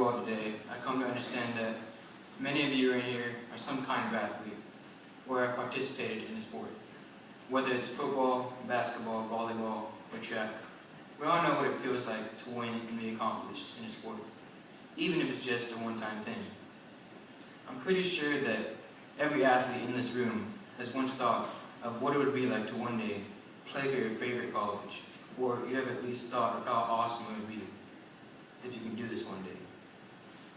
you all today, I come to understand that many of you in here are some kind of athlete or have participated in a sport. Whether it's football, basketball, volleyball, or track, we all know what it feels like to win and be accomplished in a sport, even if it's just a one-time thing. I'm pretty sure that every athlete in this room has once thought of what it would be like to one day play for your favorite college, or you have at least thought of how awesome it would be if you can do this one day.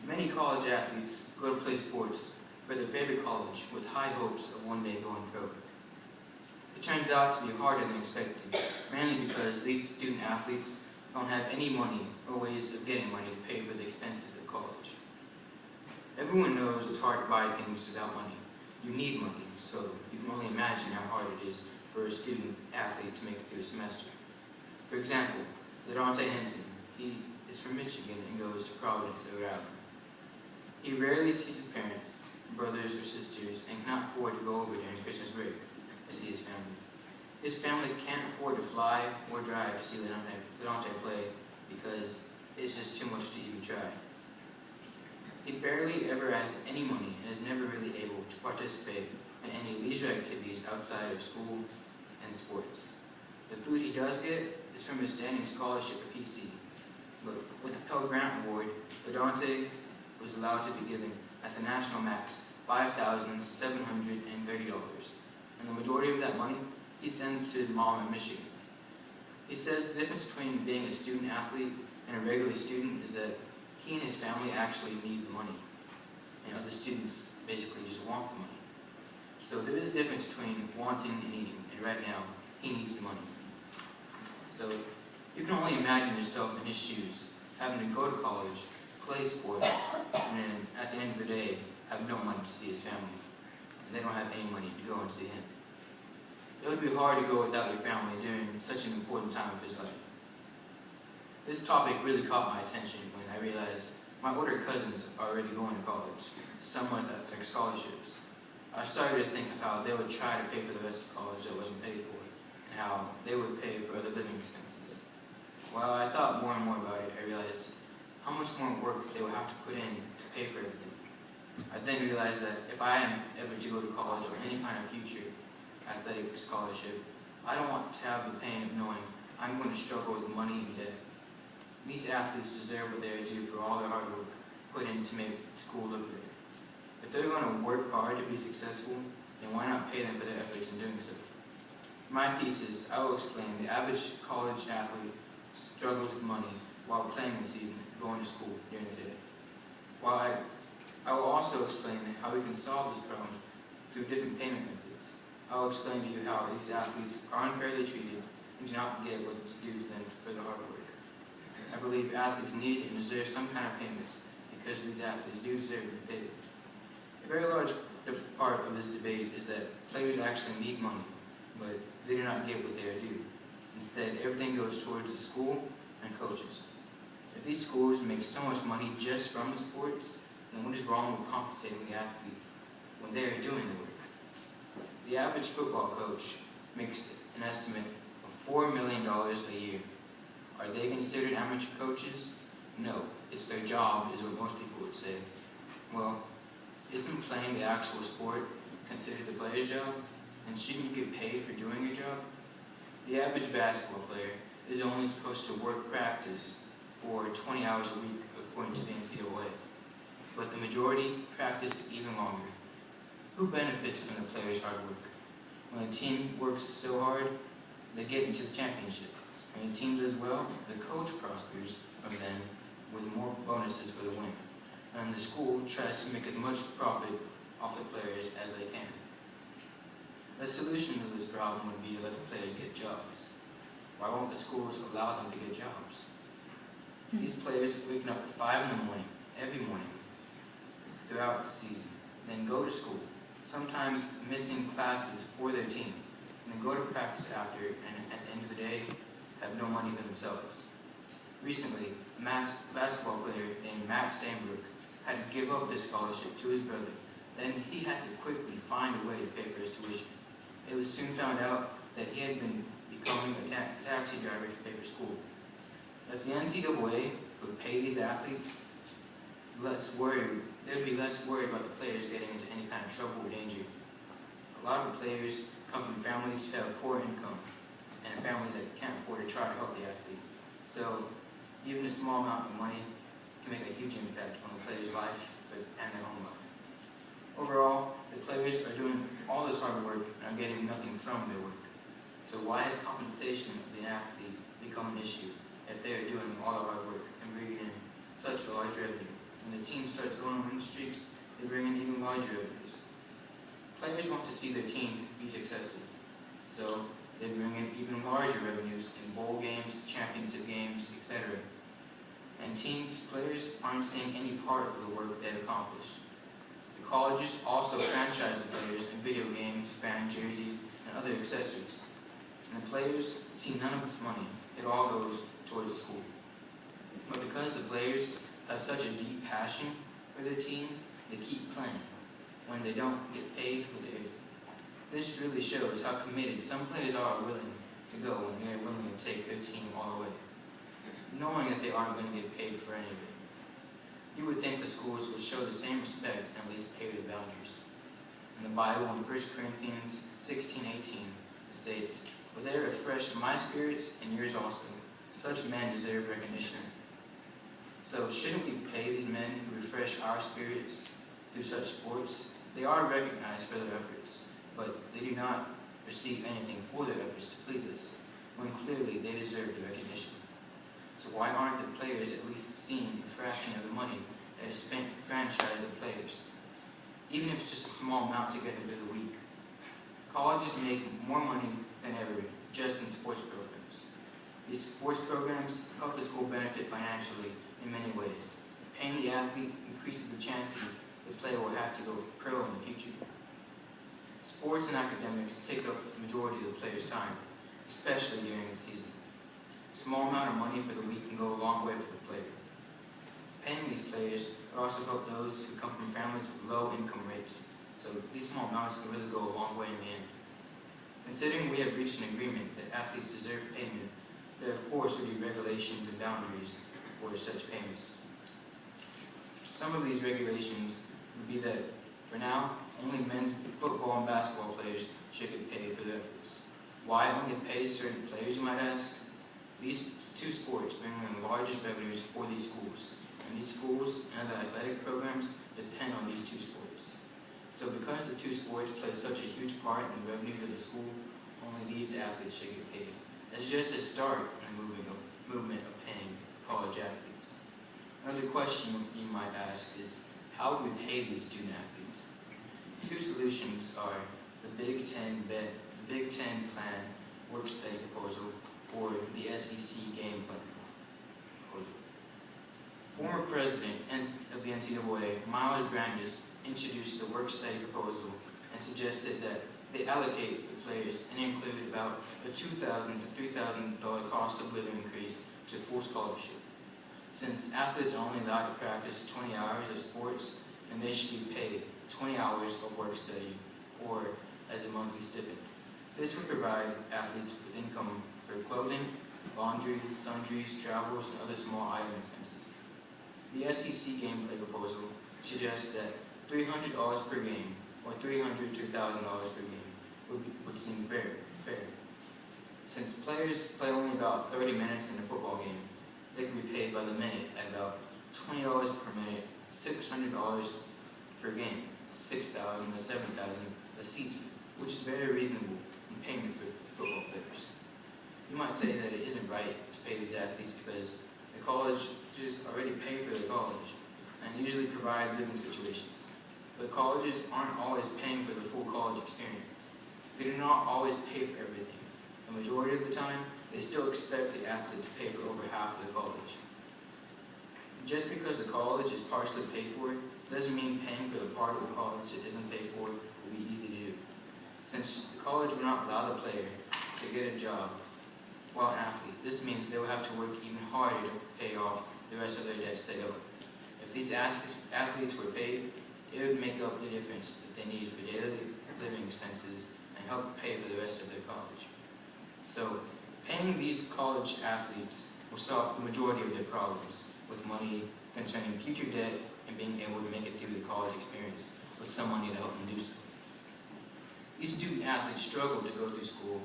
Many college athletes go to play sports for their favorite college with high hopes of one day going pro. It turns out to be harder than expected, mainly because these student athletes don't have any money or ways of getting money to pay for the expenses of college. Everyone knows it's hard to buy things without money. You need money, so you can only imagine how hard it is for a student athlete to make it through a semester. For example, Ladonte Hinton, he is from Michigan and goes to Providence, Rhode Island. He rarely sees his parents, brothers or sisters, and cannot afford to go over during Christmas break to see his family. His family can't afford to fly or drive to see Ladonte play because it's just too much to even try. He barely ever has any money and is never really able to participate in any leisure activities outside of school and sports. The food he does get is from his standing scholarship at PC. But with the Pell Grant Award, Ladonte was allowed to be given at the national max $5,730, and the majority of that money he sends to his mom in Michigan. He says the difference between being a student athlete and a regular student is that he and his family actually need the money, and other students basically just want the money. So there is a difference between wanting and needing, and right now, he needs the money. So you can only imagine yourself in his shoes, having to go to college, play sports, and then at the end of the day, have no money to see his family. And they don't have any money to go and see him. It would be hard to go without your family during such an important time of his life. This topic really caught my attention when I realized my older cousins are already going to college, some with athletic scholarships. I started to think of how they would try to pay for the rest of college that wasn't paid for, and how they would pay for other living expenses. While I thought more and more about it, I realized how much more work they would have to put in to pay for everything. I then realized that if I am ever to go to college or any kind of future athletic scholarship, I don't want to have the pain of knowing I'm going to struggle with money and debt. These athletes deserve what they are due for all their hard work put in to make school look good. If they're going to work hard to be successful, then why not pay them for their efforts in doing so? In my thesis, I will explain the average college athlete struggles with money while playing the season, going to school during the day. I will also explain how we can solve this problem through different payment methods. I will explain to you how these athletes are unfairly treated and do not get what is due to them for their hard work. I believe athletes need and deserve some kind of payments because these athletes do deserve to be paid. A very large part of this debate is that players actually need money, but they do not get what they are due. Instead, everything goes towards the school and coaches. If these schools make so much money just from the sports, then what is wrong with compensating the athlete when they are doing the work? The average football coach makes an estimate of $4 million a year. Are they considered amateur coaches? No, it's their job, is what most people would say. Well, isn't playing the actual sport considered the player's job? And shouldn't you get paid for doing your job? The average basketball player is only supposed to work practice for 20 hours a week according to the NCAA. But the majority practice even longer. Who benefits from the player's hard work? When a team works so hard, they get into the championship. When a team does well, the coach prospers from them with more bonuses for the win. And the school tries to make as much profit off the players as they can. The solution to this problem would be to let the players get jobs. Why won't the schools allow them to get jobs? These players waking up at 5 in the morning, every morning, throughout the season, then go to school, sometimes missing classes for their team, and then go to practice after, and at the end of the day, have no money for themselves. Recently, a basketball player named Matt Steinbrook had to give up his scholarship to his brother. Then he had to quickly find a way to pay for his tuition. It was soon found out that he had been becoming a taxi driver to pay for school. If the NCAA would pay these athletes, they'd be less worried about the players getting into any kind of trouble or danger. A lot of the players come from families who have poor income and a family that can't afford to try to help the athlete. So even a small amount of money can make a huge impact on the player's life and their own life. Overall, the players are doing all this hard work and are getting nothing from their work. So why has compensation of the athlete become an issue if they are doing all the hard work and bringing in such a large revenue? When the team starts going on win streaks, they bring in even larger revenues. Players want to see their teams be successful, so they bring in even larger revenues in bowl games, championship games, etc. And players aren't seeing any part of the work they've accomplished. The colleges also franchise the players in video games, fan jerseys, and other accessories. And the players see none of this money. It all goes towards the school. But because the players have such a deep passion for their team, they keep playing when they don't get paid what they do. This really shows how committed some players are willing to go when they're willing to take their team all the way, knowing that they aren't going to get paid for any of it. You would think the schools would show the same respect and at least pay the boundaries. In the Bible, in 1 Corinthians 16:18, it states, "For they refreshed my spirits and yours also. Such men deserve recognition." So shouldn't we pay these men who refresh our spirits through such sports? They are recognized for their efforts, but they do not receive anything for their efforts to please us, when clearly they deserve the recognition. So why aren't the players at least seeing a fraction of the money that is spent to franchise the players, even if it's just a small amount to get them through the week? Colleges make more money than ever just in sports programs. These sports programs help the school benefit financially in many ways. Paying the athlete increases the chances the player will have to go pro in the future. Sports and academics take up the majority of the player's time, especially during the season. A small amount of money for the week can go a long way for the player. Paying these players will also help those who come from families with low income rates, so these small amounts can really go a long way in the end. Considering we have reached an agreement that athletes deserve payment, there of course will be regulations and boundaries for such payments. Some of these regulations would be that, for now, only men's football and basketball players should get paid for their efforts. Why only pay certain players, you might ask? These two sports bring in the largest revenues for these schools, and these schools and other athletic programs depend on these two sports. So because the two sports play such a huge part in the revenue of the school, only these athletes should get paid. That's just a start in the movement of paying college athletes. Another question you might ask is, how would we pay these student athletes? Two solutions are the Big Ten plan work study proposal or the SEC game plan proposal. Former president of the NCAA, Miles Brandis, introduced the work study proposal and suggested that they allocate the players and include about a $2,000 to $3,000 cost of living increase to full scholarship. Since athletes are only allowed to practice 20 hours of sports, then they should be paid 20 hours of work study or as a monthly stipend. This would provide athletes with income for clothing, laundry, sundries, travels, and other small item expenses. The SEC gameplay proposal suggests that $300 per game or $300 to $1,000 per game would seem fair. Since players play only about 30 minutes in a football game, they can be paid by the minute at about $20 per minute, $600 per game, $6,000 to $7,000 a season, which is very reasonable in payment for football players. You might say that it isn't right to pay these athletes because the colleges already pay for their college and usually provide living situations. But colleges aren't always paying for the full college experience. They do not always pay for everything. The majority of the time, they still expect the athlete to pay for over half of the college. Just because the college is partially paid for doesn't mean paying for the part of the college that isn't paid for will be easy to do. Since the college will not allow the player to get a job while an athlete, this means they will have to work even harder to pay off the rest of their debts they owe. If these athletes were paid, it would make up the difference that they need for daily living expenses and help pay for the rest of their college. So, paying these college athletes will solve the majority of their problems with money concerning future debt and being able to make it through the college experience with some money to help them do so. These student athletes struggle to go through school,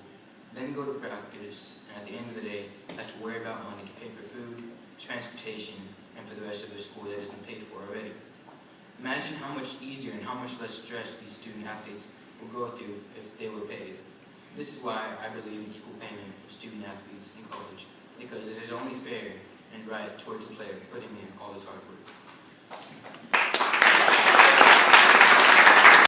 then go to practice, and at the end of the day, have to worry about money to pay for food, transportation, and for the rest of their school that isn't paid for already. Imagine how much easier and how much less stress these student athletes will go through if they were paid. This is why I believe in equal payment for student athletes in college, because it is only fair and right towards the player putting in all this hard work.